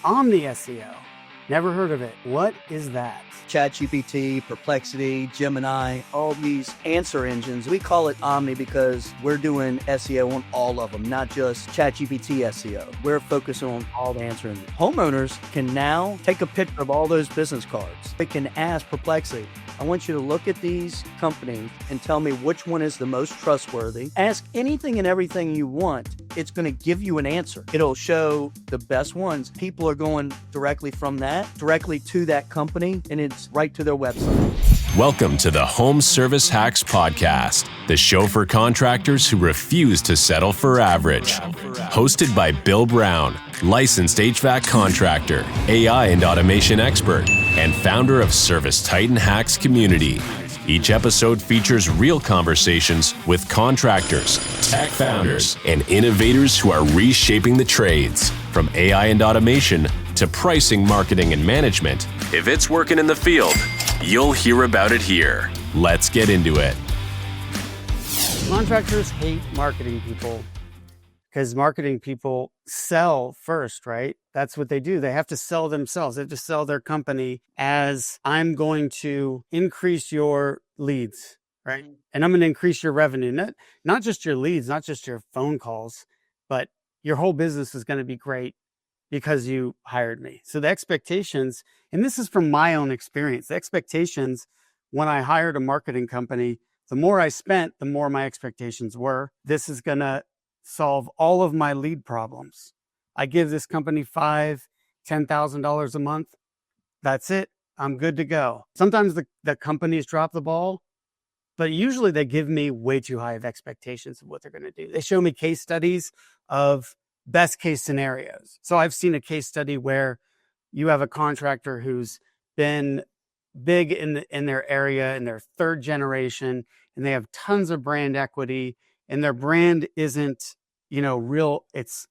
Omni SEO. Never heard of it. What is that? ChatGPT, Perplexity, Gemini, all these answer engines. We call it Omni because we're doing SEO on all of them, not just ChatGPT SEO. We're focusing on all the answer engines. Homeowners can now take a picture of all those business cards. They can ask Perplexity, I want you to look at these companies and tell me which one is the most trustworthy. Ask anything and everything you want. It's going to give you an answer. It'll show the best ones. People are going directly from that, directly to that company, and it's right to their website. Welcome to the Home Service Hacks Podcast, the show for contractors who refuse to settle for average. Hosted by Bill Brown, licensed HVAC contractor, AI and automation expert, and founder of ServiceTitan Hacks Community. Each episode features real conversations with contractors, tech founders, and innovators who are reshaping the trades. From AI and automation to pricing, marketing, and management, if it's working in the field, you'll hear about it here. Let's get into it. Contractors hate marketing people because marketing people sell first, right? That's what they do. They have to sell themselves. They have to sell their company as I'm going to increase your leads, right? And I'm going to increase your revenue, not just your leads, not just your phone calls, but your whole business is going to be great because you hired me. So the expectations, and this is from my own experience, the expectations when I hired a marketing company, the more I spent, the more my expectations were. This is going to solve all of my lead problems. I give this company $5,000, $10,000 a month. That's it. I'm good to go. Sometimes the companies drop the ball, but usually they give me way too high of expectations of what they're going to do. They show me case studies of best case scenarios. So I've seen a case study where you have a contractor who's been big in their area, in their third generation, and they have tons of brand equity, and their brand isn't, real. It's,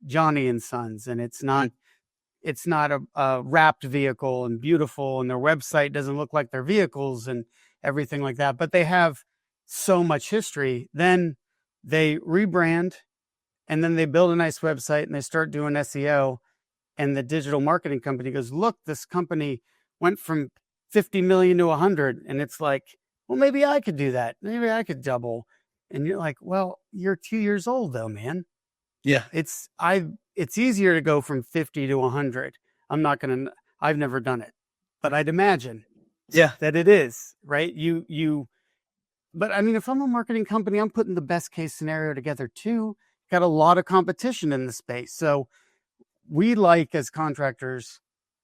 Johnny and Sons, and it's not a wrapped vehicle and beautiful, and their website doesn't look like their vehicles and everything like that. But they have so much history. Then they rebrand, and then they build a nice website, and they start doing SEO. And the digital marketing company goes, look, this company went from 50 million to 100. And it's like, well, maybe I could do that. Maybe I could double. And you're like, well, you're 2 years old though, man. Yeah. It's easier to go from 50 to 100. I've never done it, but I'd imagine that it is, right? But I mean, if I'm a marketing company, I'm putting the best case scenario together too. Got a lot of competition in the space. So we like, as contractors,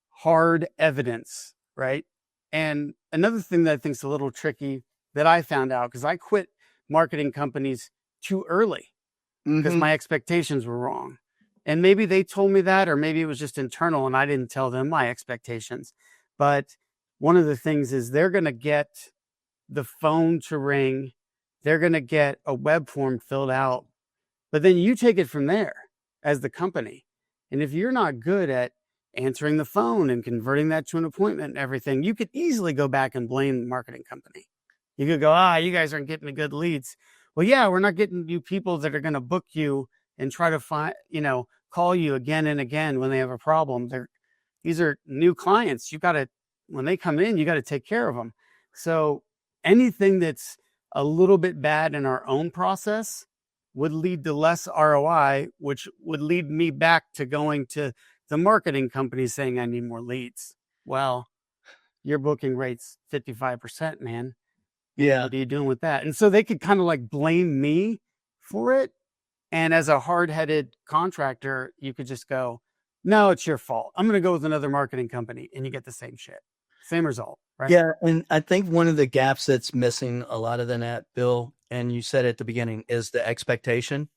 hard evidence, right? And another thing that I think is a little tricky that I found out, because I quit marketing companies too early because my expectations were wrong. And maybe they told me that, or maybe it was just internal and I didn't tell them my expectations. But one of the things is they're going to get the phone to ring. They're going to get a web form filled out. But then you take it from there as the company. And if you're not good at answering the phone and converting that to an appointment and everything, you could easily go back and blame the marketing company. You could go, you guys aren't getting me good leads. Well, yeah, we're not getting you people that are going to book you and try to call you again and again when they have a problem. These are new clients. When they come in, you got to take care of them. So anything that's a little bit bad in our own process would lead to less ROI, which would lead me back to going to the marketing company saying I need more leads. Well, your booking rate's 55%, man. Yeah. What are you doing with that? And so they could kind of like blame me for it. And as a hard-headed contractor, you could just go, no, it's your fault. I'm going to go with another marketing company, and you get the same shit. Same result, right? Yeah. And I think one of the gaps that's missing a lot of that, Bill, and you said at the beginning, is the expectation.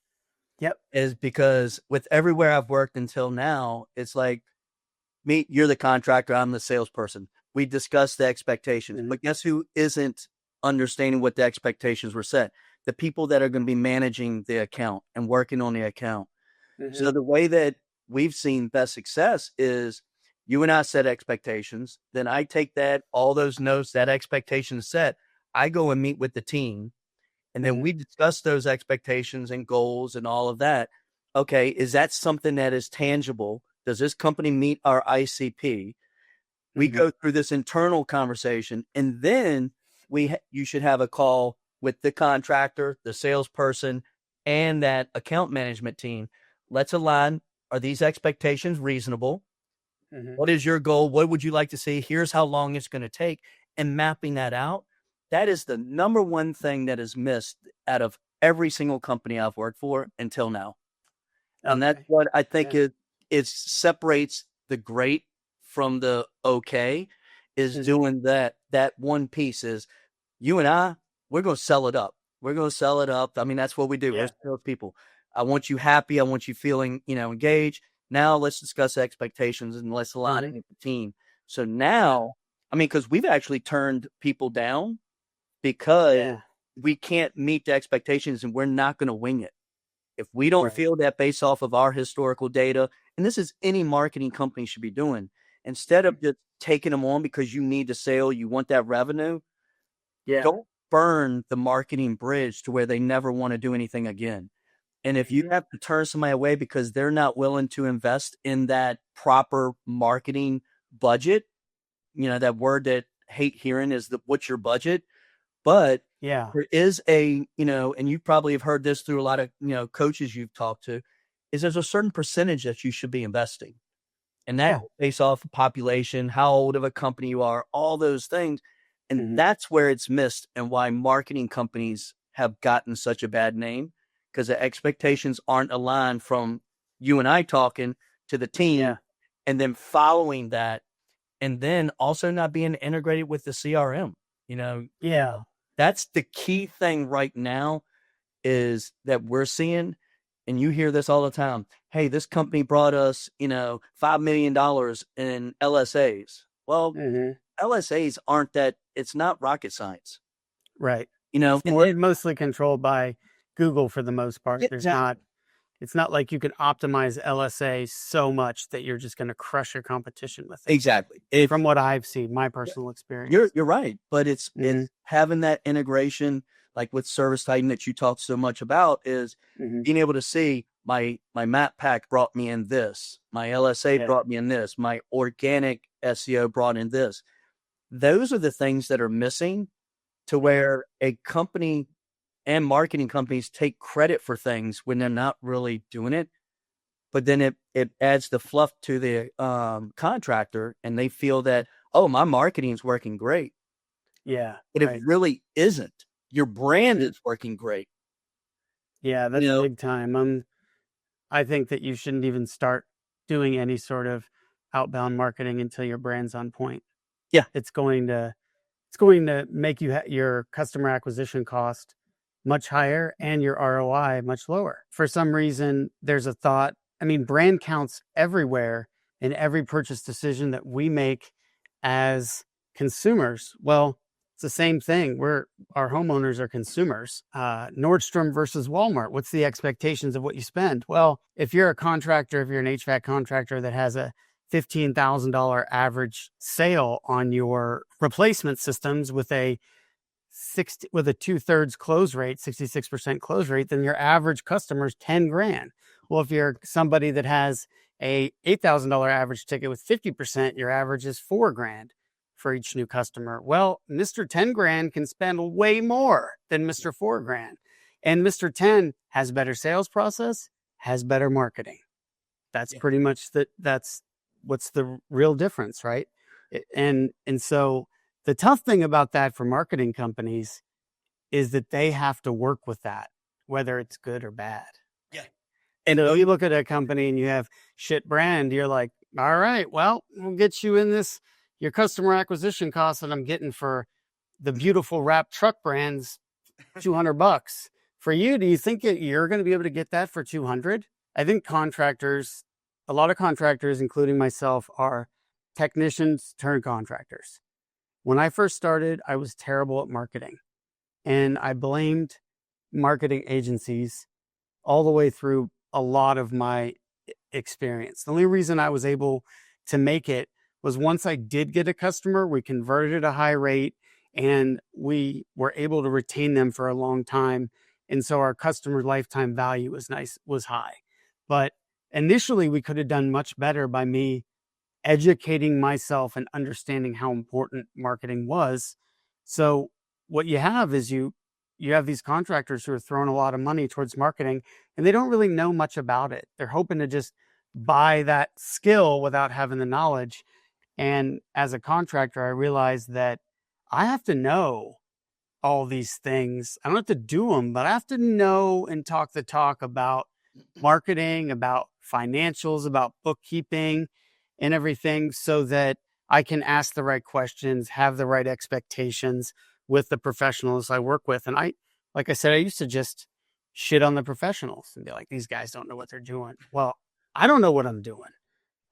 Yep. Is because with everywhere I've worked until now, it's like, you're the contractor, I'm the salesperson. We discuss the expectations, but guess who isn't understanding what the expectations were set? The people that are going to be managing the account and working on the account. So the way that we've seen best success is you and I set expectations. Then I take all those notes, that expectation set, I go and meet with the team. And then we discuss those expectations and goals and all of that. Okay, is that something that is tangible Does this company meet our ICP? We go through this internal conversation, and then you should have a call with the contractor, the salesperson, and that account management team. Let's align. Are these expectations reasonable? What is your goal? What would you like to see? Here's how long it's going to take. And mapping that out. That is the number one thing that is missed out of every single company I've worked for until now. And that's what I think it separates the great from the okay, is doing that one piece. Is you and we're going to sell it up. We're going to sell it up. I mean, that's what we do. We're salespeople. I want you happy. I want you feeling, engaged. Now let's discuss expectations and let's align it with the team. So now, I mean, because we've actually turned people down because we can't meet the expectations, and we're not going to wing it. If we don't feel that based off of our historical data, and this is any marketing company should be doing, instead of just taking them on because you need the sale, you want that revenue, don't burn the marketing bridge to where they never want to do anything again. And if you have to turn somebody away because they're not willing to invest in that proper marketing budget, that word that I hate hearing is what's your budget? But there is and you probably have heard this through a lot of, coaches you've talked to, is there's a certain percentage that you should be investing. And that based off of population, how old of a company you are, all those things. And that's where it's missed, and why marketing companies have gotten such a bad name, because the expectations aren't aligned from you and I talking to the team and then following that, and then also not being integrated with the CRM. That's the key thing right now, is that we're seeing, and you hear this all the time. Hey, this company brought us, $5 million in LSAs. Well, LSAs aren't that, it's not rocket science. Right. It's mostly controlled by Google for the most part. It's not like you can optimize LSA so much that you're just going to crush your competition with it. Exactly. From what I've seen, my personal experience. You're right. But it's having that integration, like with ServiceTitan that you talked so much about, is being able to see my map pack brought me in this, my LSA brought me in this, my organic SEO brought in this. Those are the things that are missing, to where a company and marketing companies take credit for things when they're not really doing it. But then it adds the fluff to the contractor, and they feel that, oh, my marketing is working great. Yeah. But it really isn't. Your brand is working great. Yeah, that's big time. I think that you shouldn't even start doing any sort of outbound marketing until your brand's on point. Yeah. It's going to make your customer acquisition cost much higher and your ROI much lower. For some reason, there's a thought, brand counts everywhere in every purchase decision that we make as consumers. Well, it's the same thing. Our homeowners are consumers. Nordstrom versus Walmart. What's the expectations of what you spend? Well, if you're a contractor, if you're an HVAC contractor that has a $15,000 average sale on your replacement systems with a 2/3 close rate, 66% close rate, then your average customer is $10,000. Well, if you're somebody that has a $8,000 average ticket with 50%, your average is $4,000 for each new customer. Well, Mr. $10,000 can spend way more than Mr. $4,000. And Mr. 10 has better sales process, has better marketing. That's pretty much that's what's the real difference, right? And so the tough thing about that for marketing companies is that they have to work with that, whether it's good or bad. Yeah. And if you look at a company and you have shit brand, you're like, all right, well, we'll get you in this, your customer acquisition cost that I'm getting for the beautiful wrap truck brands, $200. For you, do you think you're going to be able to get that for $200? I think a lot of contractors, including myself, are technicians turned contractors. When I first started, I was terrible at marketing, and I blamed marketing agencies all the way through a lot of my experience. The only reason I was able to make it was once I did get a customer, we converted at a high rate, and we were able to retain them for a long time. And so our customer lifetime value was high. But initially we could have done much better by me educating myself and understanding how important marketing was. So what you have is you have these contractors who are throwing a lot of money towards marketing and they don't really know much about it. They're hoping to just buy that skill without having the knowledge. And as a contractor, I realized that I have to know all these things. I don't have to do them, but I have to know and talk the talk about marketing, about financials, about bookkeeping and everything, so that I can ask the right questions, have the right expectations with the professionals I work with. And like I said, I used to just shit on the professionals and be like, these guys don't know what they're doing. Well, I don't know what I'm doing.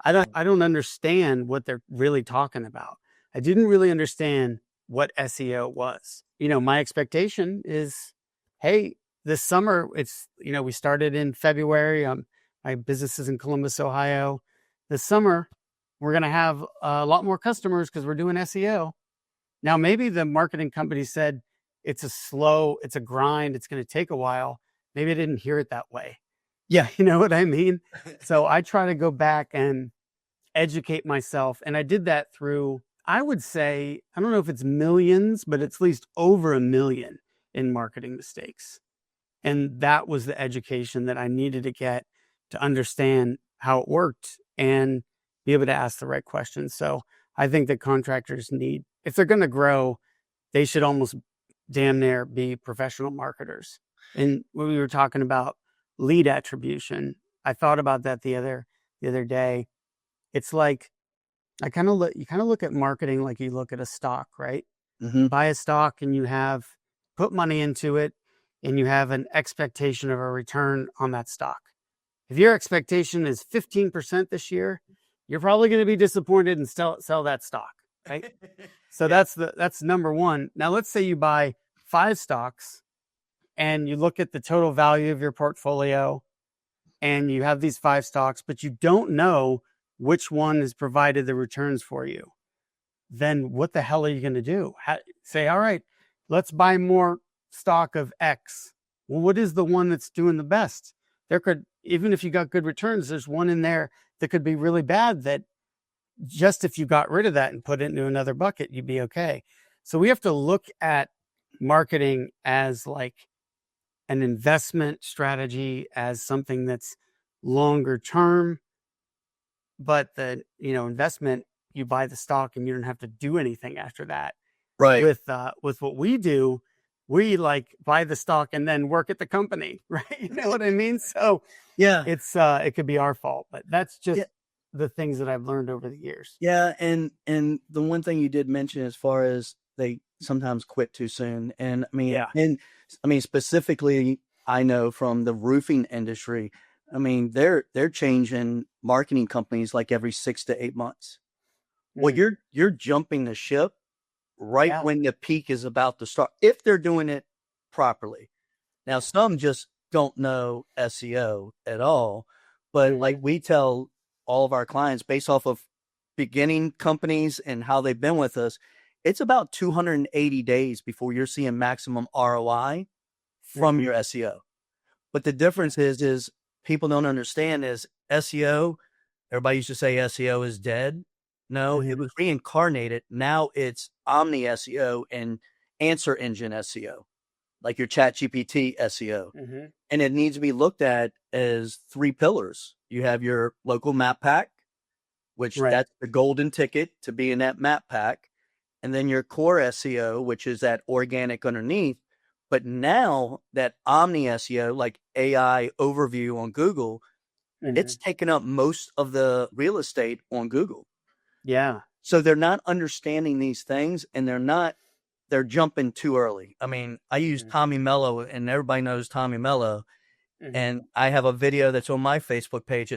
I don't understand what they're really talking about. I didn't really understand what SEO was. My expectation is, hey, this summer, we started in February. My business is in Columbus, Ohio. This summer, we're going to have a lot more customers because we're doing SEO. Now, maybe the marketing company said it's a grind. It's going to take a while. Maybe I didn't hear it that way. Yeah. You know what I mean? So I try to go back and educate myself. And I did that through, I would say, I don't know if it's millions, but it's at least over 1 million in marketing mistakes. And that was the education that I needed to get to understand how it worked and be able to ask the right questions. So I think that contractors need, if they're going to grow, they should almost damn near be professional marketers. And when we were talking about lead attribution, I thought about that the other day. It's like, you kind of look at marketing like you look at a stock, right? Mm-hmm. Buy a stock and you put money into it and you have an expectation of a return on that stock. If your expectation is 15% this year, you're probably going to be disappointed and sell that stock, right? So yeah. That's number one. Now let's say you buy 5 stocks and you look at the total value of your portfolio and you have these 5 stocks, but you don't know which one has provided the returns for you. Then what the hell are you going to do? Say, all right, let's buy more stock of X. Well, what is the one that's doing the best? Even if you got good returns, there's one in there that could be really bad that just if you got rid of that and put it into another bucket, you'd be okay. So we have to look at marketing as like an investment strategy, as something that's longer term. But the investment, you buy the stock and you don't have to do anything after that. Right. With what we do, we like buy the stock and then work at the company, right? You know what I mean? So yeah, it could be our fault, but that's just the things that I've learned over the years. Yeah, and the one thing you did mention as far as they sometimes quit too soon, and I mean specifically, I know from the roofing industry, I mean they're changing marketing companies like every 6 to 8 months. Well, you're jumping the ship right when the peak is about to start, if they're doing it properly. Now, some just don't know SEO at all, but like we tell all of our clients, based off of beginning companies and how they've been with us, it's about 280 days before you're seeing maximum ROI from your SEO. But the difference is people don't understand is SEO, everybody used to say SEO is dead. No, it was reincarnated. Now it's Omni SEO and answer engine SEO, like your ChatGPT SEO. And it needs to be looked at as 3 pillars. You have your local map pack, which that's the golden ticket to be in that map pack. And then your core SEO, which is that organic underneath. But now that Omni SEO, like AI overview on Google, it's taken up most of the real estate on Google. Yeah. So they're not understanding these things, and they're jumping too early. I mean, I use Tommy Mello, and everybody knows Tommy Mello. And I have a video that's on my Facebook page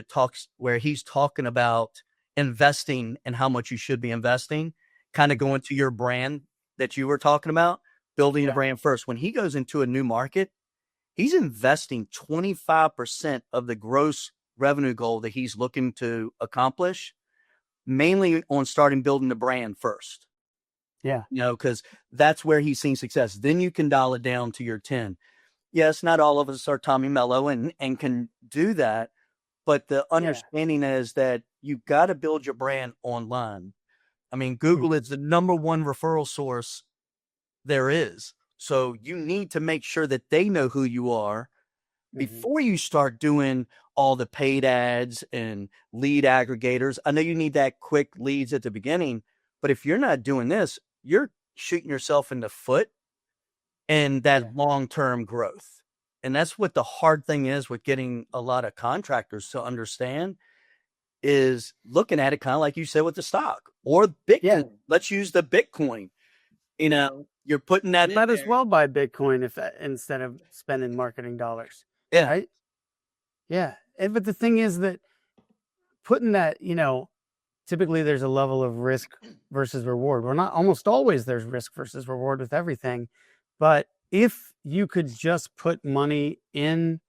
where he's talking about investing and how much you should be investing, kind of going to your brand that you were talking about, building a brand first. When he goes into a new market, he's investing 25% of the gross revenue goal that he's looking to accomplish, mainly on starting building the brand first. Yeah. Because that's where he's seen success. Then you can dial it down to your 10. Yes, not all of us are Tommy Mello and can do that, But the understanding is that you've got to build your brand online. I mean, Google is the number one referral source there is. So you need to make sure that they know who you are before you start doing all the paid ads and lead aggregators. I know you need that quick leads at the beginning, but if you're not doing this, you're shooting yourself in the foot and that long-term growth. And that's what the hard thing is with getting a lot of contractors to understand, is looking at it kind of like you said with the stock or Bitcoin. Yeah. Let's use the Bitcoin. You know, you're putting that might as well buy Bitcoin instead of spending marketing dollars. Yeah. Right? Yeah. But the thing is that putting that, typically there's a level of risk versus reward. Well, not almost always there's risk versus reward with everything. But if you could just put money in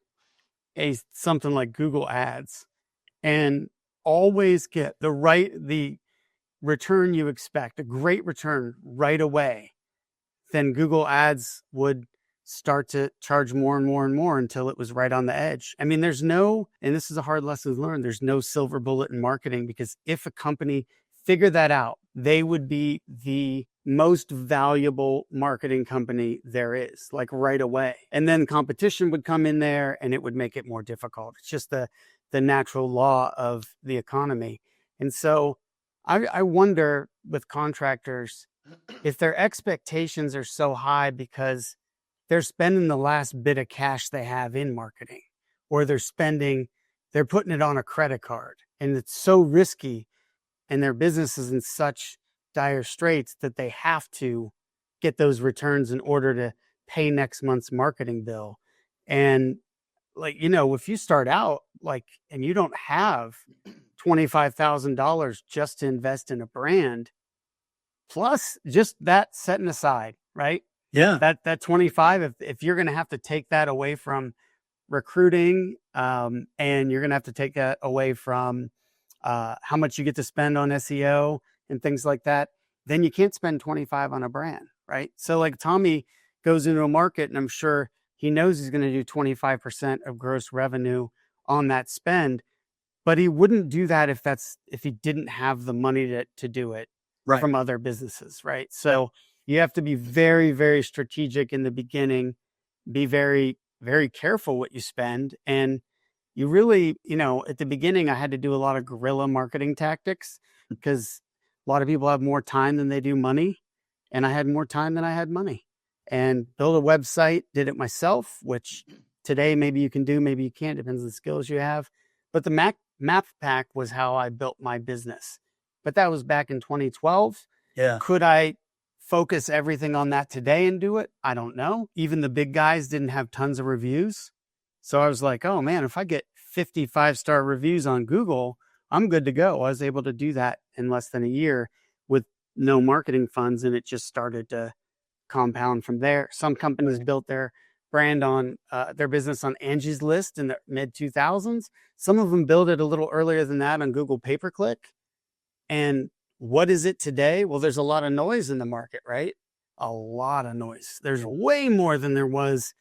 something like Google Ads and always get the return you expect, a great return right away, then Google Ads would start to charge more and more and more until it was right on the edge. I mean, and this is a hard lesson to learn, there's no silver bullet in marketing, because if a company figured that out, they would be the most valuable marketing company there is, like right away. And then competition would come in there and it would make it more difficult. It's just the natural law of the economy. And so I wonder with contractors if their expectations are so high because they're spending the last bit of cash they have in marketing, or they're putting it on a credit card, and it's so risky and their business is in such dire straits that they have to get those returns in order to pay next month's marketing bill. And if you start out and you don't have $25,000 just to invest in a brand, plus just that setting aside, right? Yeah. That 25, if you're going to have to take that away from recruiting, and you're going to have to take that away from how much you get to spend on SEO and things like that, then you can't spend 25 on a brand, right? So like Tommy goes into a market and I'm sure he knows he's going to do 25% of gross revenue on that spend, but he wouldn't do that if he didn't have the money to do it from other businesses, right? So you have to be very, very strategic in the beginning, be very, very careful what you spend. And you really, at the beginning, I had to do a lot of guerrilla marketing tactics because a lot of people have more time than they do money. And I had more time than I had money. And build a website, did it myself, which today maybe you can do, maybe you can't, depends on the skills you have. But the map pack was how I built my business. But that was back in 2012. Yeah. Could I focus everything on that today and do it? I don't know. Even the big guys didn't have tons of reviews. So I was like, oh man, if I get 55-star reviews on Google, I'm good to go. I was able to do that in less than a year with no marketing funds, and it just started to compound from there. Some companies built their brand on their business on Angie's List in the mid 2000s. Some of them built it a little earlier than that on Google pay-per-click. And what is it today? Well, there's a lot of noise in the market, right? A lot of noise. There's way more than there was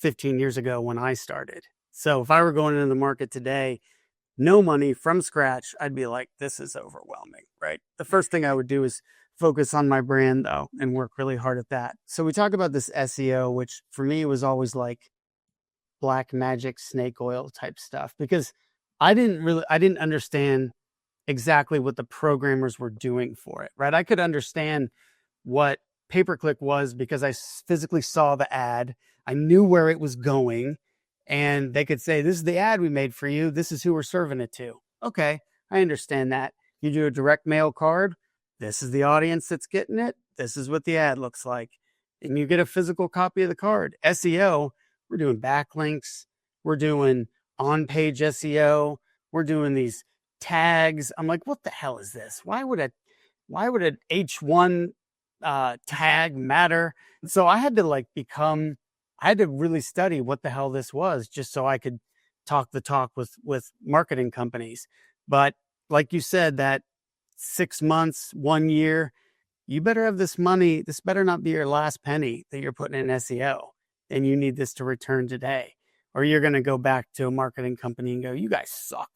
15 years ago when I started. So if I were going into the market today, no money from scratch, I'd be like, this is overwhelming, right? The first thing I would do is focus on my brand though, and work really hard at that. So we talk about this SEO, which for me was always like black magic, snake oil type stuff, because I didn't understand exactly what the programmers were doing for it, right? I could understand what pay-per-click was because I physically saw the ad. I knew where it was going, and they could say, this is the ad we made for you. This is who we're serving it to. Okay, I understand that. You do a direct mail card. This is the audience that's getting it. This is what the ad looks like. And you get a physical copy of the card. SEO, we're doing backlinks. We're doing on-page SEO. We're doing these tags. I'm like, what the hell is this? Why would an H1 tag matter? So I had to really study what the hell this was, just so I could talk the talk with marketing companies. But like you said, that 6 months, 1 year, you better have this money. This better not be your last penny that you're putting in SEO, and you need this to return today. or you're going to go back to a marketing company and go, you guys suck.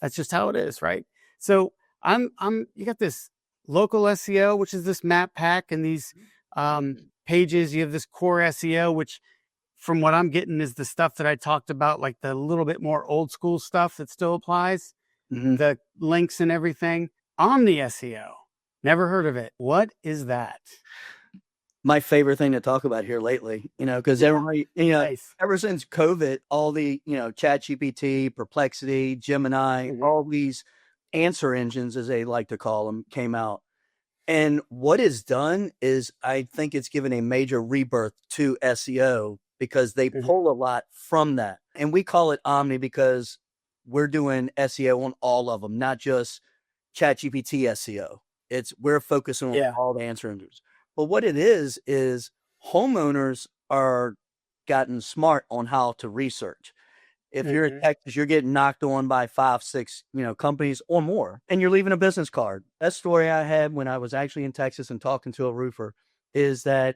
That's just how it is, right? So you got this local SEO, which is this map pack and these pages. You have this core SEO, which from what I'm getting is the stuff that I talked about, like the little bit more old school stuff that still applies, the links and everything. Omni SEO. Never heard of it. What is that? My favorite thing to talk about here lately, because everybody, Nice. ever since COVID, all the, ChatGPT, Perplexity, Gemini, all these answer engines, as they like to call them, came out. And what it's done is I think it's given a major rebirth to SEO because they pull a lot from that. And we call it Omni because we're doing SEO on all of them, not just ChatGPT SEO. We're focusing on all the answer engines. But what it is homeowners are gotten smart on how to research. If you're in Texas, you're getting knocked on by 5, 6, companies or more, and you're leaving a business card. That story I had when I was actually in Texas and talking to a roofer is that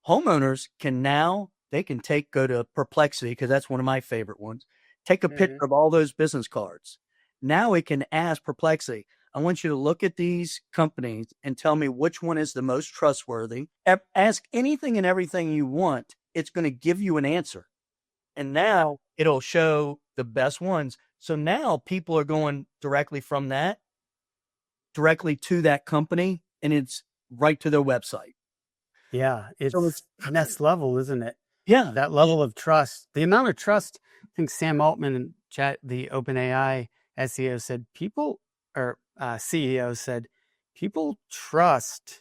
homeowners can now, go to Perplexity, because that's one of my favorite ones, take a picture of all those business cards. Now it can ask Perplexity, I want you to look at these companies and tell me which one is the most trustworthy. Ask anything and everything you want. It's going to give you an answer. And now it'll show the best ones. So now people are going directly from that, directly to that company, and it's right to their website. Yeah, it's next level, isn't it? Yeah. That level of trust. The amount of trust, I think Sam Altman and the OpenAI SEO said CEO said, people trust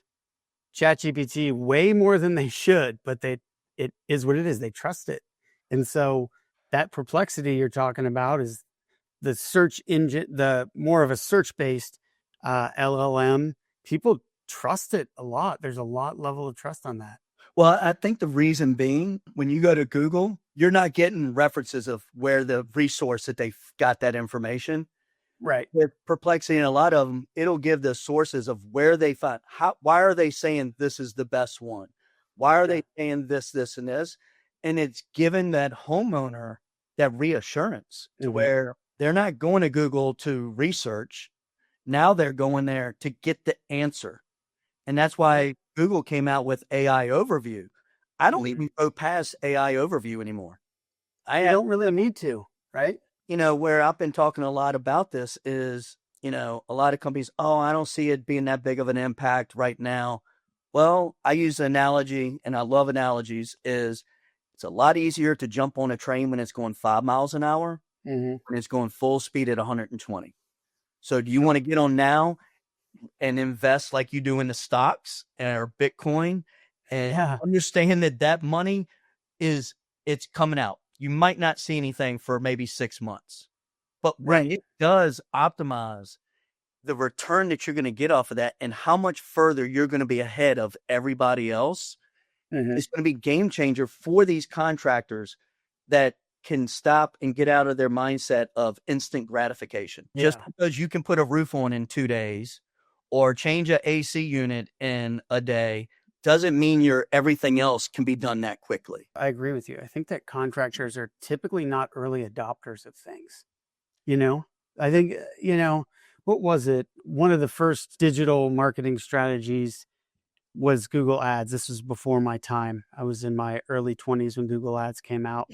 ChatGPT way more than they should, but it is what it is. They trust it. And so that Perplexity you're talking about is the search engine, the more of a search-based LLM. People trust it a lot. There's a level of trust on that. Well, I think the reason being, when you go to Google, you're not getting references of where the resource that they got that information. Right. With Perplexity and a lot of them, it'll give the sources of where they find, why are they saying this is the best one? Why are they saying this, and this? And it's given that homeowner that reassurance to where they're not going to Google to research. Now they're going there to get the answer. And that's why Google came out with AI overview. I don't even go past AI overview anymore. I don't really need to, right? Where I've been talking a lot about this is, a lot of companies, I don't see it being that big of an impact right now. Well, I use an analogy, and I love analogies, is it's a lot easier to jump on a train when it's going 5 miles an hour and it's going full speed at 120. So do you want to get on now and invest like you do in the stocks or Bitcoin and understand that money it's coming out? You might not see anything for maybe 6 months, but when it does optimize the return that you're going to get off of that and how much further you're going to be ahead of everybody else, it's going to be game changer for these contractors that can stop and get out of their mindset of instant gratification. Just because you can put a roof on in 2 days or change an AC unit in a day doesn't mean everything else can be done that quickly. I agree with you. I think that contractors are typically not early adopters of things. I think, what was it? One of the first digital marketing strategies was Google Ads. This was before my time. I was in my early 20s when Google Ads came out.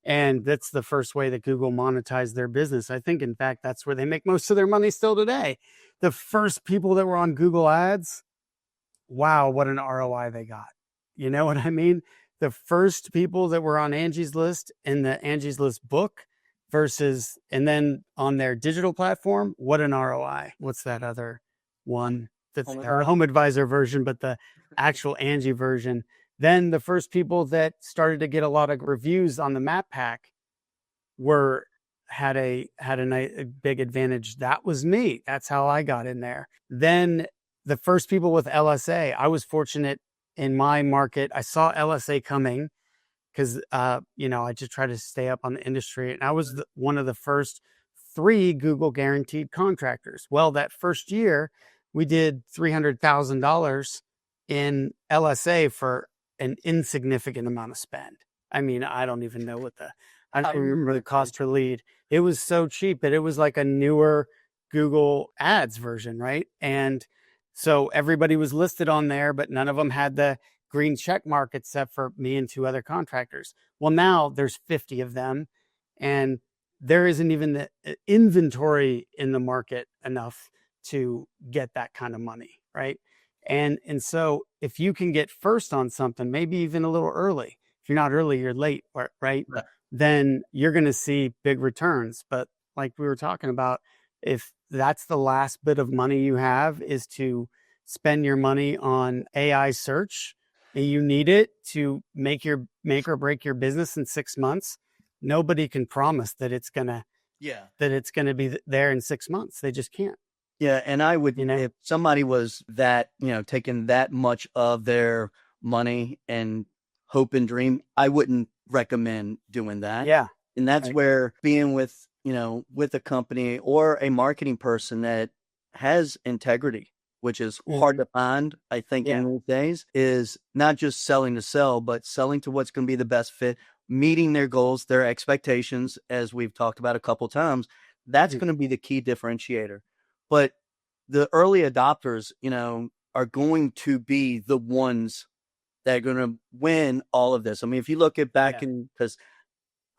And that's the first way that Google monetized their business. I think, in fact, that's where they make most of their money still today. The first people that were on Google Ads, wow, what an ROI they got. You know what I mean? The first people that were on Angie's List in the Angie's List book and then on their digital platform, what an ROI. What's that other one? That's their Home Advisor version, but the actual Angie version. Then the first people that started to get a lot of reviews on the map pack had a big advantage. That was me. That's how I got in there. Then the first people with LSA, I was fortunate in my market. I saw LSA coming because, I just try to stay up on the industry. And I was one of the first 3 Google guaranteed contractors. Well, that first year we did $300,000 in LSA for an insignificant amount of spend. I mean, I don't even know I don't remember the cost per lead. It was so cheap, but it was like a newer Google Ads version, right? And so everybody was listed on there, but none of them had the green check mark except for me and 2 other contractors. Well, now there's 50 of them, and there isn't even the inventory in the market enough to get that kind of money, right? And so if you can get first on something, maybe even a little early, if you're not early, you're late, right? Right. Then you're going to see big returns. But like we were talking about, if that's the last bit of money you have is to spend your money on AI search, and you need it to make or break your business in 6 months, nobody can promise that it's going to be there in 6 months. They just can't. Yeah. And I would, if somebody was that, taking that much of their money and hope and dream, I wouldn't recommend doing that. Yeah. And that's where being with a company or a marketing person that has integrity, which is hard to find, I think, in these days, is not just selling to sell, but selling to what's going to be the best fit, meeting their goals, their expectations, as we've talked about a couple times. That's going to be the key differentiator. But the early adopters, are going to be the ones that are going to win all of this. I mean, if you look at back in, because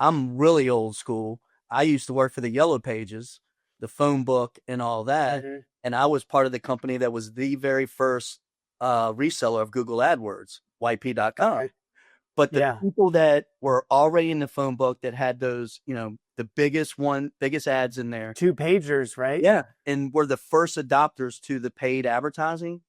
I'm really old school, I used to work for the Yellow Pages, the phone book and all that. And I was part of the company that was the very first reseller of Google AdWords, yp.com. Okay. But the people that were already in the phone book that had those, the biggest ads in there. 2-pagers, right? Yeah. And were the first adopters to the paid advertising,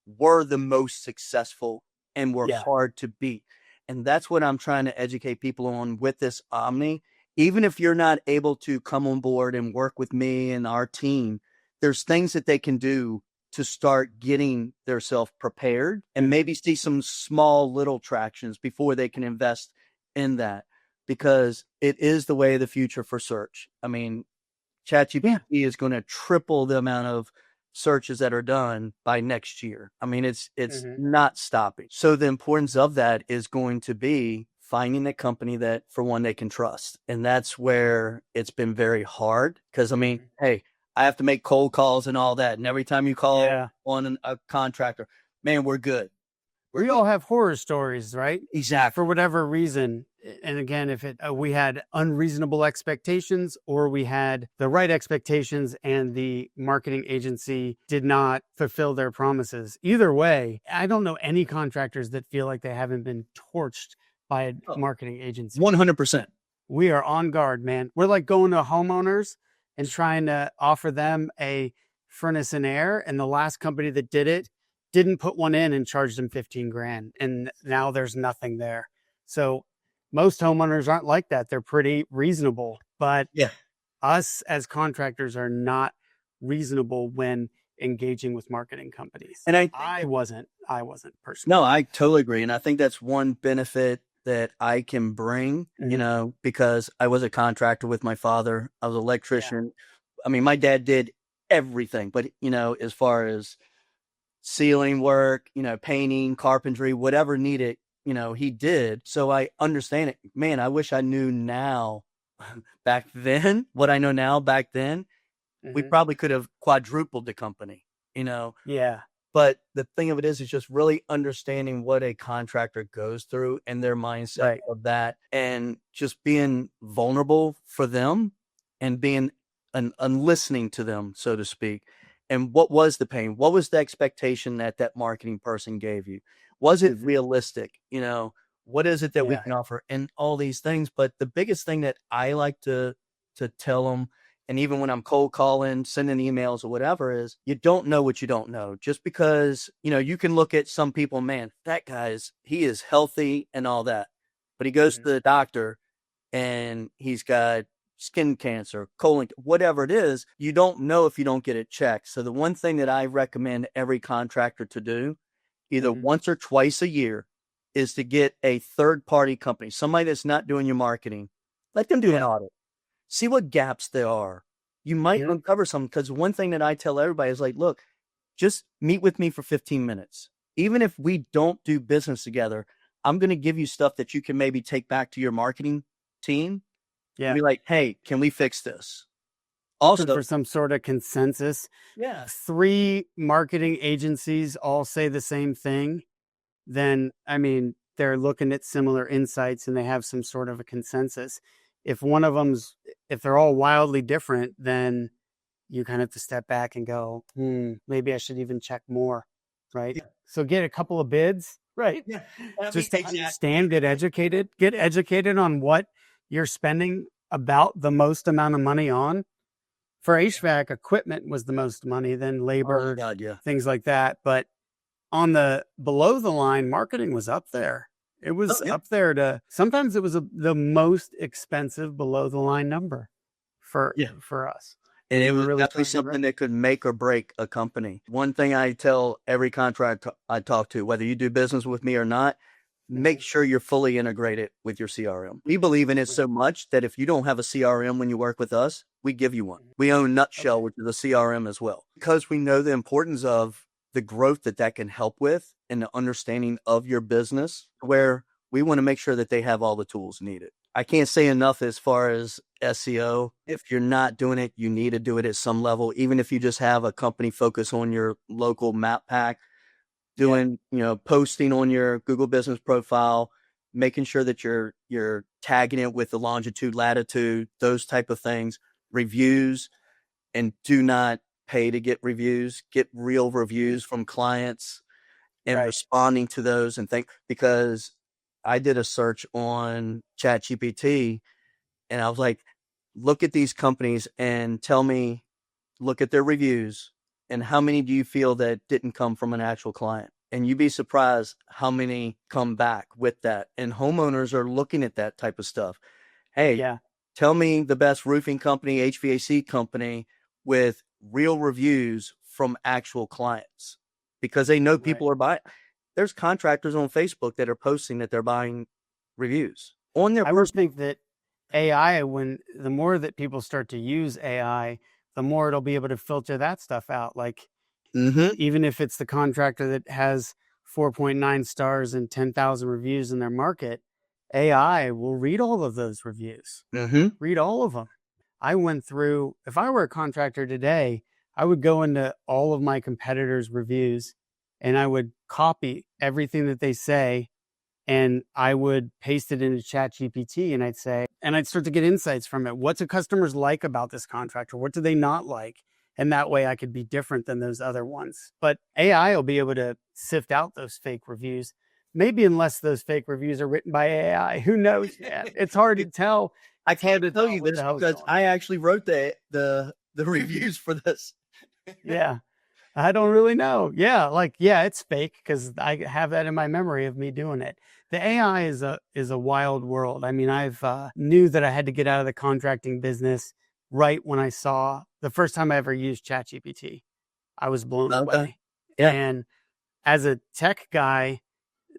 were the most successful and were hard to beat. And that's what I'm trying to educate people on with this Omni. Even if you're not able to come on board and work with me and our team, there's things that they can do to start getting themselves prepared and maybe see some small little tractions before they can invest in that, because it is the way of the future for search. I mean, ChatGPT is going to triple the amount of searches that are done by next year. I mean, it's not stopping. So the importance of that is going to be finding a company that, for one, they can trust. And that's where it's been very hard, because, I mean, hey, I have to make cold calls and all that. And every time you call on a contractor, man, we're good. We all have horror stories, right? Exactly. For whatever reason. And again, if we had unreasonable expectations, or we had the right expectations and the marketing agency did not fulfill their promises. Either way, I don't know any contractors that feel like they haven't been torched by a marketing agency. 100%. We are on guard, man. We're like going to Homeowners and trying to offer them a furnace and air. And the last company that did it didn't put one in and charged them 15 grand. And now there's nothing there. So most homeowners aren't like that. They're pretty reasonable, but us as contractors are not reasonable when engaging with marketing companies. And I wasn't personally. No, I totally agree. And I think that's one benefit that I can bring, because I was a contractor with my father. I was an electrician. I mean, my dad did everything, but, as far as ceiling work, painting, carpentry, whatever needed, he did. So I understand it. Man, I wish I knew now back then, what I know now back then, we probably could have quadrupled the company, Yeah. But the thing of it is just really understanding what a contractor goes through and their mindset of that, and just being vulnerable for them and being and listening to them, so to speak. And what was the pain? What was the expectation that marketing person gave you? Was it realistic? What is it that we can offer, and all these things? But the biggest thing that I like to tell them, and even when I'm cold calling, sending emails or whatever, is you don't know what you don't know. Just because, you can look at some people, man, that he is healthy and all that, but he goes to the doctor and he's got skin cancer, colon, whatever it is, you don't know if you don't get it checked. So the one thing that I recommend every contractor to do, either once or twice a year, is to get a third-party company, somebody that's not doing your marketing. Let them do an audit. See what gaps there are. You might uncover some, because one thing that I tell everybody is like, look, just meet with me for 15 minutes. Even if we don't do business together, I'm going to give you stuff that you can maybe take back to your marketing team Yeah. Be like, hey, can we fix this? Also, Also, for some sort of consensus, yeah, 3 marketing agencies all say the same thing, then, I mean, they're looking at similar insights and they have some sort of a consensus. If one of them's, if they're all wildly different, then you kind of have to step back and go, maybe I should even check more, right? Yeah. So get a couple of bids, right? yeah. I mean, Just to understand, get educated on what you're spending about the most amount of money on. For HVAC, equipment was the most money, then Oh labor, God, yeah. things like that. But on the below the line, marketing was up there. It was yeah. up there to, sometimes it was the most expensive below the line number for Yeah. us. And it We were was really definitely trying to something that could make or break a company. One thing I tell every contractor I talk to, whether you do business with me or not, make sure you're fully integrated with your CRM. We believe in it so much that if you don't have a CRM when you work with us, we give you one. We own Nutshell, which is a CRM as well, because we know the importance of the growth that can help with and the understanding of your business, where we want to make sure that they have all the tools needed. I can't say enough as far as SEO. If you're not doing it, you need to do it at some level. Even if you just have a company focus on your local map pack, doing, posting on your Google business profile, making sure that you're tagging it with the longitude, latitude, those type of things, reviews, and do not pay to get reviews, get real reviews from clients and responding to those and because I did a search on ChatGPT and I was like, look at these companies and tell me, look at their reviews and how many do you feel that didn't come from an actual client? And you'd be surprised how many come back with that. And homeowners are looking at that type of stuff. Hey, tell me the best roofing company, HVAC company with real reviews from actual clients, because they know people are buying. There's contractors on Facebook that are posting that they're buying reviews on their I would think that AI, when the more that people start to use AI, the more it'll be able to filter that stuff out. Like, even if it's the contractor that has 4.9 stars and 10,000 reviews in their market, AI will read all of those reviews, read all of them. I went through, if I were a contractor today, I would go into all of my competitors' reviews and I would copy everything that they say and I would paste it into ChatGPT and I'd start to get insights from it. What do customers like about this contractor? What do they not like? And that way I could be different than those other ones. But AI will be able to sift out those fake reviews. Maybe unless those fake reviews are written by AI. Who knows? It's hard to tell. I can't tell you this because I actually wrote the reviews for this. Yeah. I don't really know. Yeah, it's fake because I have that in my memory of me doing it. The AI is a wild world. I mean, I've knew that I had to get out of the contracting business right when I saw the first time I ever used ChatGPT. I was blown away. Yeah. And as a tech guy,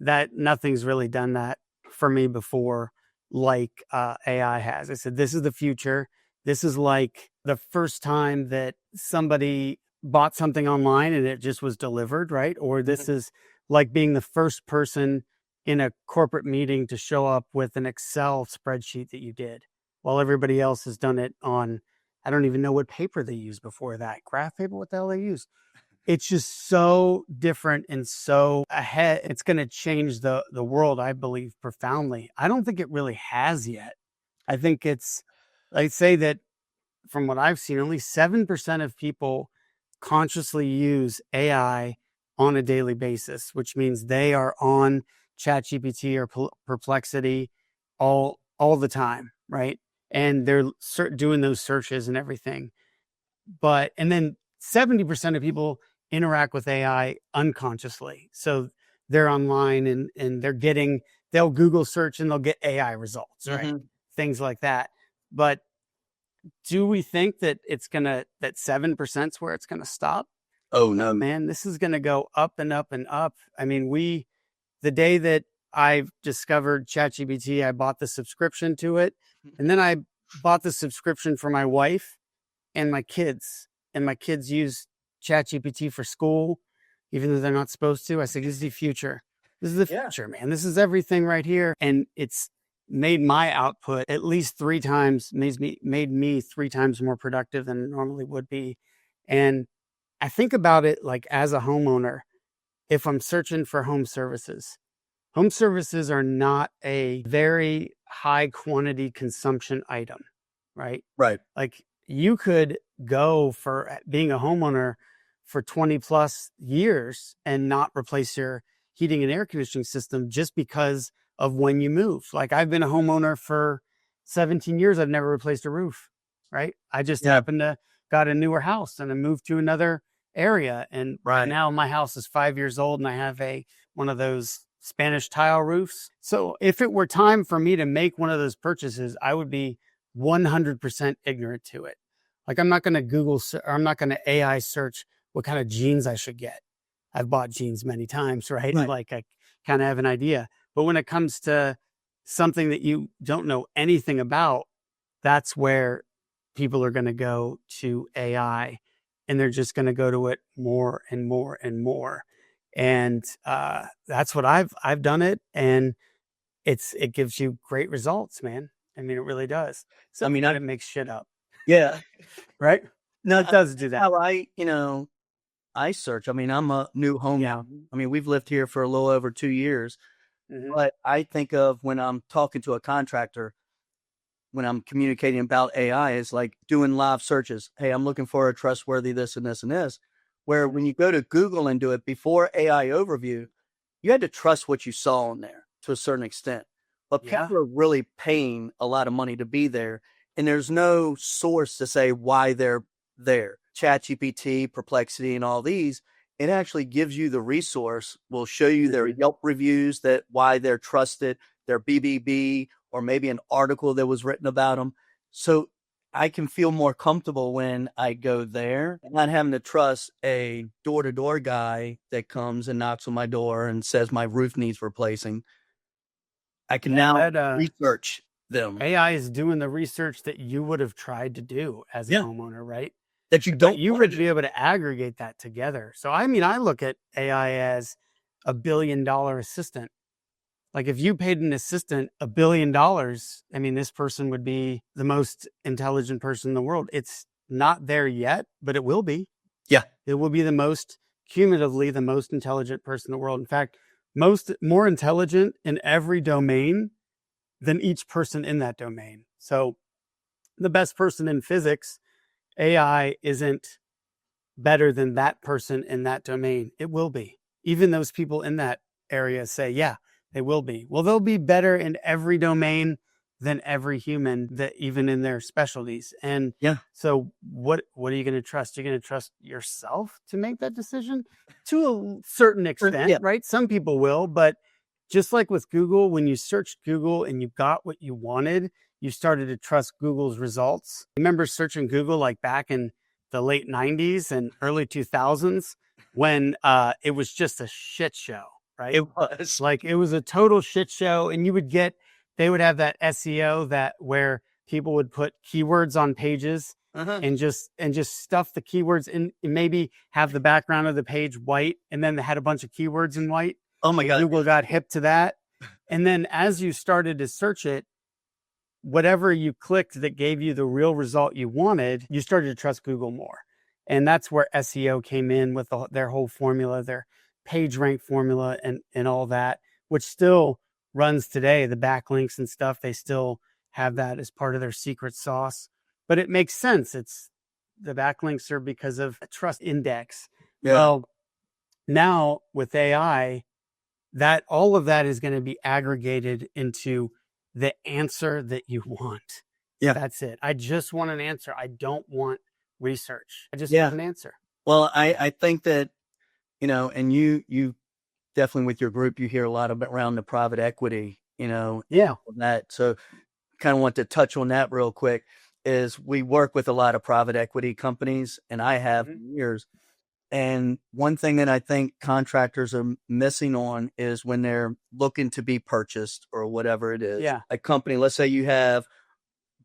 that nothing's really done that for me before like AI has. I said, this is the future. This is like the first time that somebody bought something online and it just was delivered, right? Or this is like being the first person in a corporate meeting to show up with an Excel spreadsheet that you did while everybody else has done it on, I don't even know what paper they used before that. Graph paper, what the hell they use? It's just so different and so ahead. It's going to change the world, I believe, profoundly. I don't think it really has yet. I think I'd say that from what I've seen, only 7% of people consciously use AI on a daily basis, which means they are on ChatGPT or Perplexity all the time, right? And they're doing those searches and everything. And then 70% of people interact with AI unconsciously. So they're online and they'll Google search and they'll get AI results, right? Things like that. But do we think that that 7% is where it's gonna stop? Oh no, man, this is gonna go up and up and up. I mean, the day that I discovered ChatGPT, I bought the subscription to it, and then I bought the subscription for my wife and my kids. And my kids use ChatGPT for school, even though they're not supposed to. I said, this is the future. This is the future, man. This is everything right here. And it's made my output at least 3 times, made me 3 times more productive than it normally would be. And I think about it like as a homeowner, if I'm searching for home services are not a very high quantity consumption item, right? Right. Like you could go for being a homeowner for 20 plus years and not replace your heating and air conditioning system just because of when you move. Like I've been a homeowner for 17 years. I've never replaced a roof, right? I just happened to got a newer house and I moved to another area. And now my house is 5 years old and I have one of those Spanish tile roofs. So if it were time for me to make one of those purchases, I would be 100% ignorant to it. Like I'm not going to I'm not going to AI search what kind of jeans I should get. I've bought jeans many times, right? Like I kind of have an idea. But when it comes to something that you don't know anything about, that's where people are going to go to AI, and they're just going to go to it more and more and more. And that's what I've done it, and it gives you great results, man. I mean, it really does. So I mean, it makes shit up. Yeah. Right? No, it does do that. How I search. I mean, I'm a new home. Yeah. I mean, we've lived here for a little over 2 years, but I think of when I'm talking to a contractor, when I'm communicating about AI, is like doing live searches. Hey, I'm looking for a trustworthy this and this and this. Where when you go to Google and do it before AI overview, you had to trust what you saw on there to a certain extent. But people are really paying a lot of money to be there, and there's no source to say why they're there. ChatGPT, Perplexity, and all these, it actually gives you the resource, will show you their Yelp reviews, that why they're trusted, their BBB, or maybe an article that was written about them. So I can feel more comfortable when I go there, not having to trust a door-to-door guy that comes and knocks on my door and says my roof needs replacing. I can now research them. AI is doing the research that you would have tried to do as a homeowner, right? That you don't. You would be able to aggregate that together. So, I mean, I look at AI as a $1 billion assistant. Like if you paid an assistant $1 billion, I mean, this person would be the most intelligent person in the world. It's not there yet, but it will be. Yeah. It will be cumulatively the most intelligent person in the world. In fact, more intelligent in every domain than each person in that domain. So the best person in physics, AI isn't better than that person in that domain. It will be. Even those people in that area say, yeah, they will be. Well, they'll be better in every domain than every human, that even in their specialties. And so what are you going to trust? You're going to trust yourself to make that decision to a certain extent, right? Some people will, but just like with Google, when you searched Google and you got what you wanted, you started to trust Google's results. Remember searching Google like back in the late 90s and early 2000s when it was just a shit show, right? It was. Like it was a total shit show, and they would have that SEO where people would put keywords on pages and just stuff the keywords in, and maybe have the background of the page white, and then they had a bunch of keywords in white. Oh my God. Google got hip to that. And then as you started to search it, whatever you clicked that gave you the real result you wanted, you started to trust Google more. And that's where SEO came in with their whole formula, their page rank formula and all that, which still runs today. The backlinks and stuff, they still have that as part of their secret sauce. But it makes sense. The backlinks are because of a trust index. Yeah. Well, now with AI, that all of that is going to be aggregated into the answer that you want. Yeah. That's it. I just want an answer. I don't want research. I just want an answer. Well, I think that, and you definitely with your group, you hear a lot about around the private equity, that. So kind of want to touch on that real quick. Is we work with a lot of private equity companies, and I have for years. And one thing that I think contractors are missing on is when they're looking to be purchased or whatever it is. Yeah. A company, let's say you have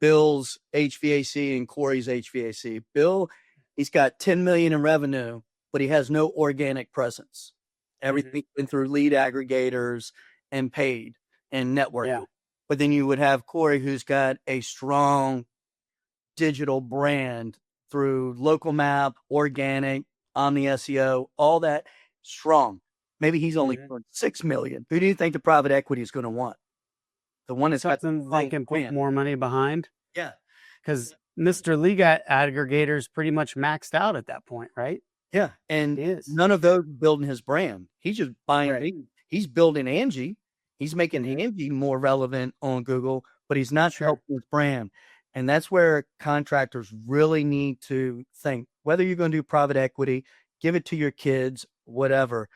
Bill's HVAC and Cory's HVAC. Bill, he's got 10 million in revenue, but he has no organic presence. Everything's been through lead aggregators and paid and networking. Yeah. But then you would have Cory, who's got a strong digital brand through local map, organic, Omni SEO, all that strong. Maybe he's only Mhm. earned 6 million. Who do you think the private equity is going to want? The one that's got Something they can put more money behind, Yeah. because Mr. League aggregator's pretty much maxed out at that point, right? Yeah. And He is. none of those building his brand. He's just buying Right. He's building Angie. He's making Mhm. Angie more relevant on Google, but he's not Sure. helping his brand. And that's where contractors really need to think, whether you're going to do private equity, give it to your kids, whatever,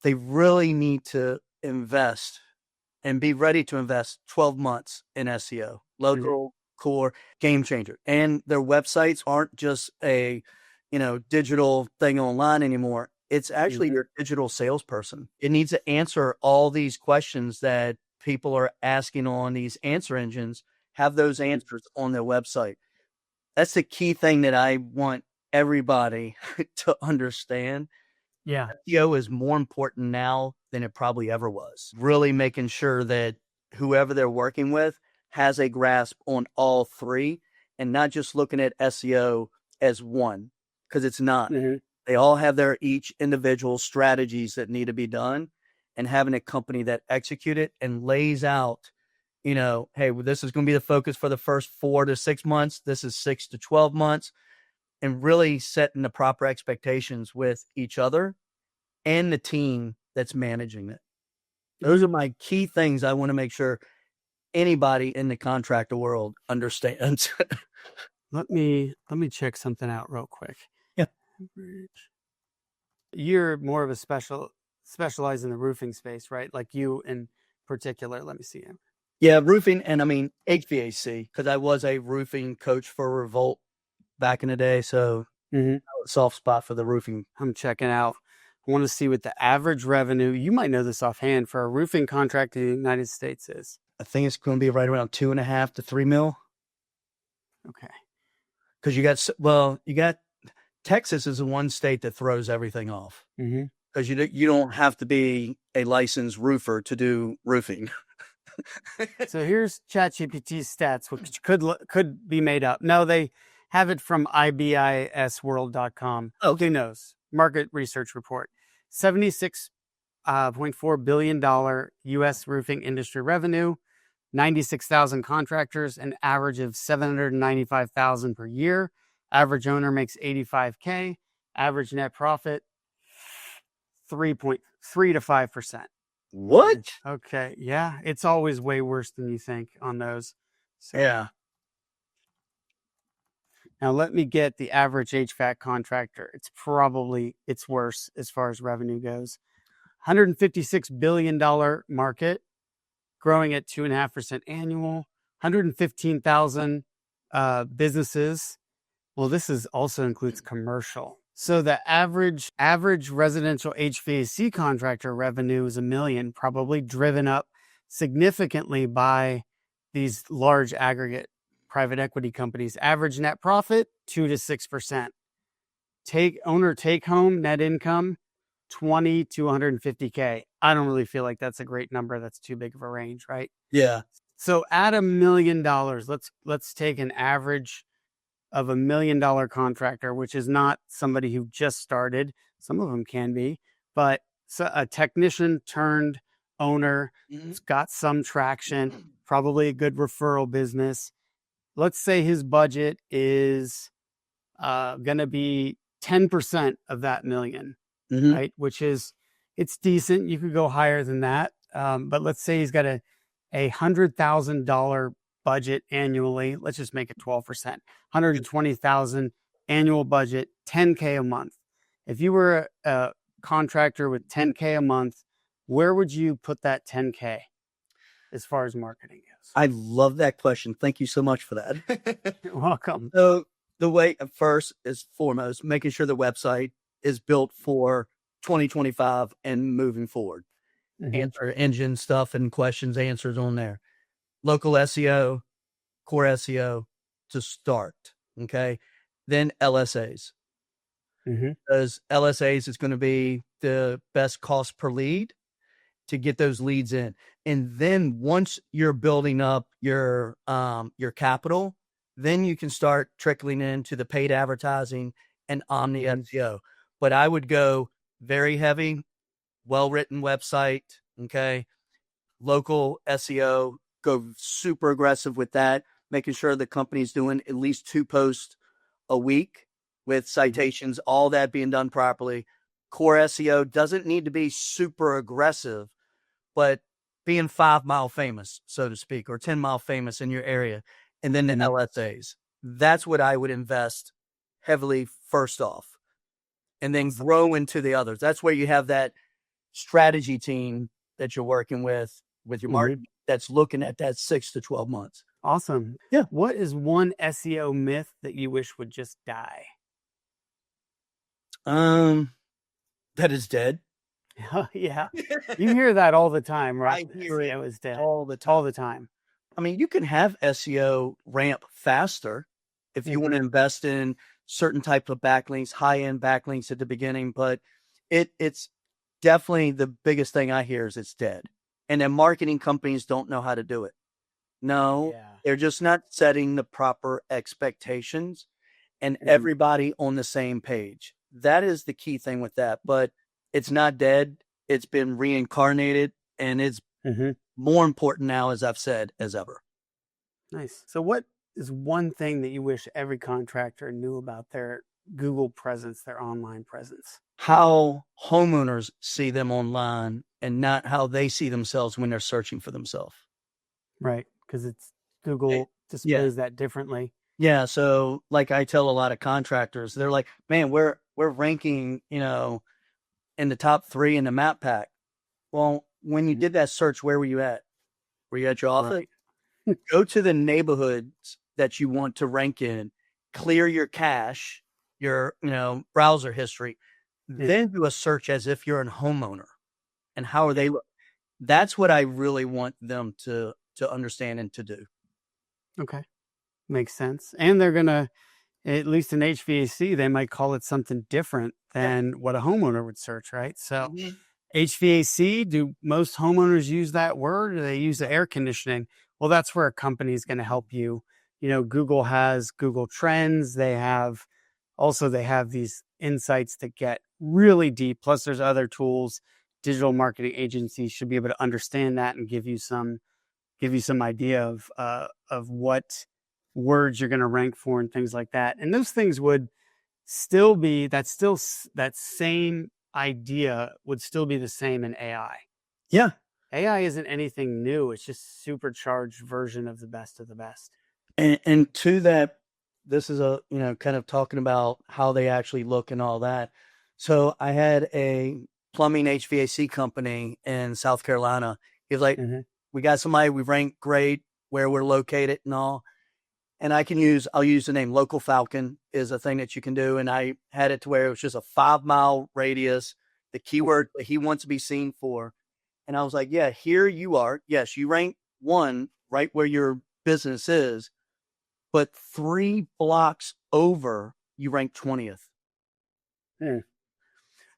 they really need to invest and be ready to invest 12 months in SEO, local, core, game changer. And their websites aren't just a, digital thing online anymore. It's actually your digital salesperson. It needs to answer all these questions that people are asking on these answer engines, have those answers on their website. That's the key thing that I want everybody to understand. Yeah. SEO is more important now than it probably ever was. Really making sure that whoever they're working with has a grasp on all three and not just looking at SEO as one, because it's not. Mhm. They all have their each individual strategies that need to be done, and having a company that execute it and lays out, hey, well, this is going to be the focus for the first 4 to 6 months. This is 6 to 12 months, and really setting the proper expectations with each other and the team that's managing it. Those are my key things I want to make sure anybody in the contractor world understands. Let me check something out real quick. Yeah. You're more of a specialize in the roofing space, right? Like you in particular. Let me see him. Yeah, roofing, and I mean HVAC, because I was a roofing coach for Revolt back in the day, so soft spot for the roofing. I'm checking out. I want to see what the average revenue, you might know this offhand, for a roofing contract in the United States is. I think it's going to be right around 2.5 to 3 mil. Okay. Because you got Texas is the one state that throws everything off. Because you don't have to be a licensed roofer to do roofing. So here's ChatGPT stats, which could be made up. No, they have it from ibisworld.com. Okay. Who knows? Market research report. $76.4 billion U.S. roofing industry revenue, 96,000 contractors, an average of 795,000 per year. Average owner makes 85K. Average net profit, 3.3 to 5%. What? Okay. Yeah. It's always way worse than you think on those. So, Yeah. now let me get the average HVAC contractor. It's worse as far as revenue goes. $156 billion market, growing at 2.5% annual. 115,000 businesses. Well, this also includes commercial. So the average residential HVAC contractor revenue is $1 million, probably driven up significantly by these large aggregate private equity companies. Average net profit, 2 to 6%. Owner take home net income, 20 to 150K. I don't really feel like that's a great number. That's too big of a range, right? Yeah. So at $1 million, let's take an average of $1 million contractor, which is not somebody who just started. Some of them can be, but a technician turned owner. It's got some traction, probably a good referral business. Let's say his budget is going to be 10% of that million, right? Which is, it's decent. You could go higher than that. But let's say he's got a $100,000 budget annually. Let's just make it 12%. 120,000 annual budget, 10K a month. If you were a contractor with 10K a month, where would you put that 10K as far as marketing goes? I love that question. Thank you so much for that. You're welcome. So the way first is foremost, making sure the website is built for 2025 and moving forward. Answer engine stuff and questions, answers on there. Local SEO, core SEO to start. Okay. Then LSAs. Because LSAs is going to be the best cost per lead to get those leads in. And then once you're building up your capital, then you can start trickling into the paid advertising and Omni SEO. But I would go very heavy, well-written website, okay? Local SEO, go super aggressive with that, making sure the company's doing at least 2 posts a week with citations, all that being done properly. Core SEO doesn't need to be super aggressive, but being 5-mile famous, so to speak, or 10-mile famous in your area. And then the LSAs. That's what I would invest heavily first off, and then grow into the others. That's where you have that strategy team that you're working with your market that's looking at that 6 to 12 months. Awesome. Yeah. What is one SEO myth that you wish would just die? That is dead. Yeah. You hear that all the time, right? I hear it SEO is dead all the time. all the time. I mean, you can have SEO ramp faster if you want to invest in certain type of backlinks, high-end backlinks at the beginning, but it's definitely the biggest thing I hear is it's dead. And then marketing companies don't know how to do it. No, they're just not setting the proper expectations and everybody on the same page. That is the key thing with that, but it's not dead. It's been reincarnated, and it's more important now, as I've said, as ever. Nice. So what is one thing that you wish every contractor knew about their Google presence, their online presence? How homeowners see them online and not how they see themselves when they're searching for themselves. Right. Because it's Google displays that differently. Yeah. So like I tell a lot of contractors, they're like, man, we're ranking, in the top 3 in the map pack. Well, when you did that search, where were you at? Were you at your office? Right. Go to the neighborhoods that you want to rank in, clear your cache, your, browser history, then do a search as if you're a homeowner. And how are they? That's what I really want them to understand and to do. Okay. Makes sense. And they're going to, at least in HVAC, they might call it something different than what a homeowner would search, right? So HVAC, do most homeowners use that word, or they use the air conditioning? Well, that's where a company is going to help you. Google has Google Trends. They have these insights that get really deep. Plus there's other tools. Digital marketing agencies should be able to understand that and give you some idea of what words you're going to rank for and things like that. And those things would still be, that same idea would still be the same in AI. Yeah. AI isn't anything new. It's just supercharged version of the best of the best. And to that, this is kind of talking about how they actually look and all that. So I had a plumbing HVAC company in South Carolina. He was like, we got somebody, we rank great where we're located and all. And I'll use the name Local Falcon is a thing that you can do. And I had it to where it was just a 5-mile radius, the keyword that he wants to be seen for. And I was like, yeah, here you are. Yes, you rank 1 right where your business is, but 3 blocks over, you rank 20th.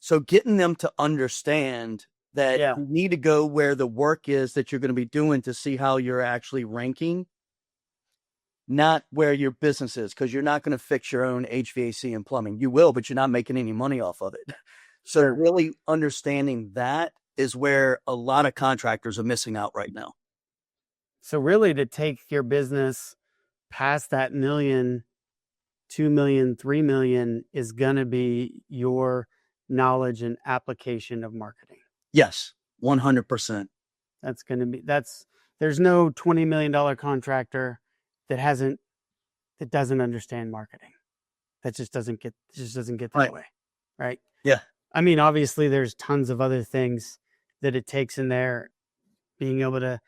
So getting them to understand that you need to go where the work is that you're going to be doing to see how you're actually ranking, not where your business is, because you're not going to fix your own HVAC and plumbing. You will, but you're not making any money off of it. So really understanding that is where a lot of contractors are missing out right now. So really, to take your business past that $1 million, $2 million, $3 million is going to be your knowledge and application of marketing. Yes, 100%. That's going to be, there's no $20 million contractor that doesn't understand marketing. That just doesn't get that way. Right. Yeah. I mean, obviously there's tons of other things that it takes in there, being able to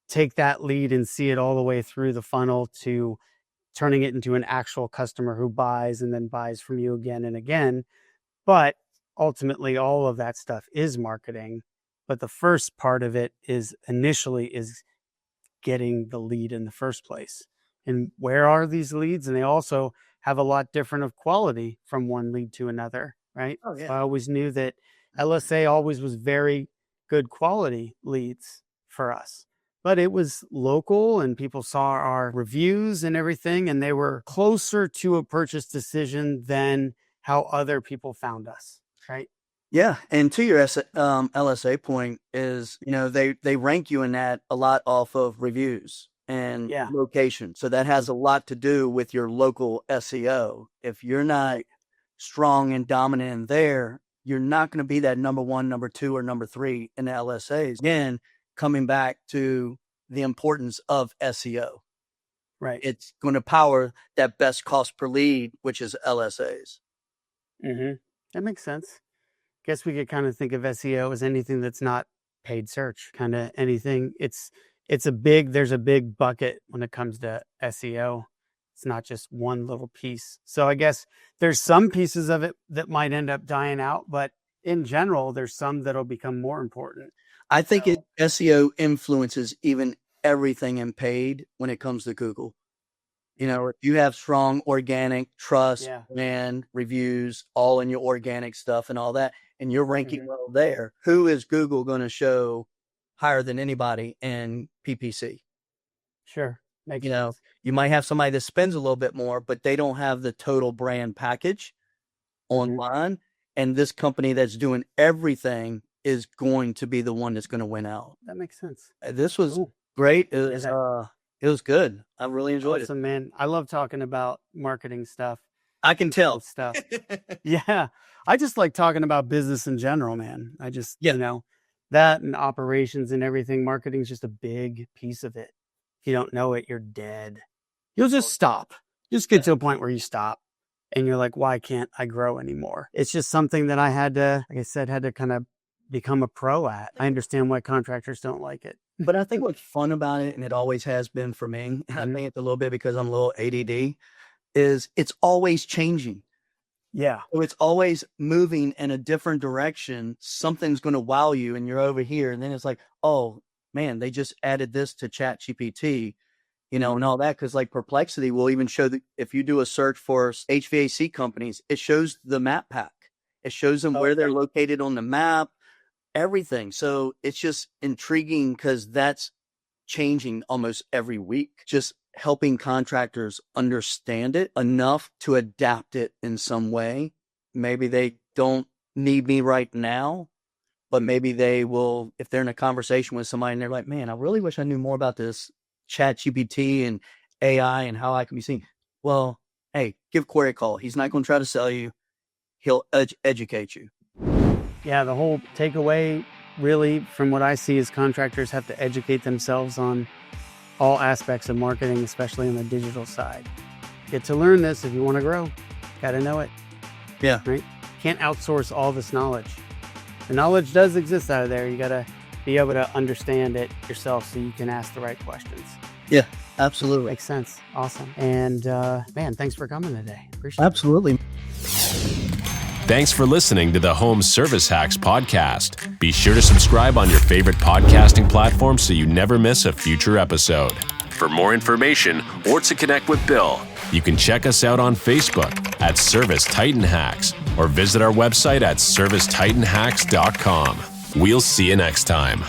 take that lead and see it all the way through the funnel to turning it into an actual customer who buys and then buys from you again and again. But ultimately all of that stuff is marketing. But the first part of it is getting the lead in the first place. And where are these leads? And they also have a lot different of quality from one lead to another, right? So I always knew that LSA always was very good quality leads for us. But it was local and people saw our reviews and everything, and they were closer to a purchase decision than how other people found us, right? Yeah, and to your LSA point is, they rank you in that a lot off of reviews and location. So that has a lot to do with your local SEO. If you're not strong and dominant in there, you're not going to be that number 1, number 2, or number 3 in the LSAs. Again, coming back to the importance of SEO. Right. It's going to power that best cost per lead, which is LSAs. Mm-hmm. That makes sense. Guess we could kind of think of SEO as anything that's not paid search, kind of anything. There's a big bucket when it comes to SEO. It's not just one little piece. So I guess there's some pieces of it that might end up dying out, but in general, there's some that'll become more important. I think SEO influences even everything in paid when it comes to Google. If you have strong organic trust and reviews all in your organic stuff and all that, and you're ranking well there, who is Google going to show higher than anybody in PPC? Sure. Makes sense. You might have somebody that spends a little bit more, but they don't have the total brand package online. And this company that's doing everything is going to be the one that's going to win out. That makes sense. This was great. It was good. I really enjoyed it. Man. I love talking about marketing stuff. I can tell. Stuff. Yeah. I just like talking about business in general, man. I just, that and operations and everything. Marketing is just a big piece of it. If you don't know it, you're dead. You'll just stop. Just get to a point where you stop and you're like, why can't I grow anymore? It's just something that I had to kind of become a pro at. I understand why contractors don't like it. But I think what's fun about it, and it always has been for me, and I think it's a little bit because I'm a little ADD, is it's always changing. Yeah. So it's always moving in a different direction. Something's going to wow you and you're over here. And then it's like, oh man, they just added this to ChatGPT, and all that. Cause like Perplexity will even show that if you do a search for HVAC companies, it shows the map pack. It shows them where they're located on the map, everything. So it's just intriguing because that's changing almost every week. Just helping contractors understand it enough to adapt it in some way. Maybe they don't need me right now, but maybe they will, if they're in a conversation with somebody and they're like, man, I really wish I knew more about this ChatGPT and AI and how I can be seen. Well, hey, give Cory a call. He's not going to try to sell you. He'll educate you. Yeah, the whole takeaway really from what I see is contractors have to educate themselves on all aspects of marketing, especially on the digital side. Get to learn this if you want to grow. Got to know it. Yeah. Right? Can't outsource all this knowledge. The knowledge does exist out of there. You got to be able to understand it yourself so you can ask the right questions. Yeah, absolutely. Makes sense. Awesome. And man, thanks for coming today. Appreciate it. Absolutely. Thanks for listening to the Home Service Hacks podcast. Be sure to subscribe on your favorite podcasting platform so you never miss a future episode. For more information or to connect with Bill, you can check us out on Facebook at ServiceTitan Hacks or visit our website at ServiceTitanHacks.com. We'll see you next time.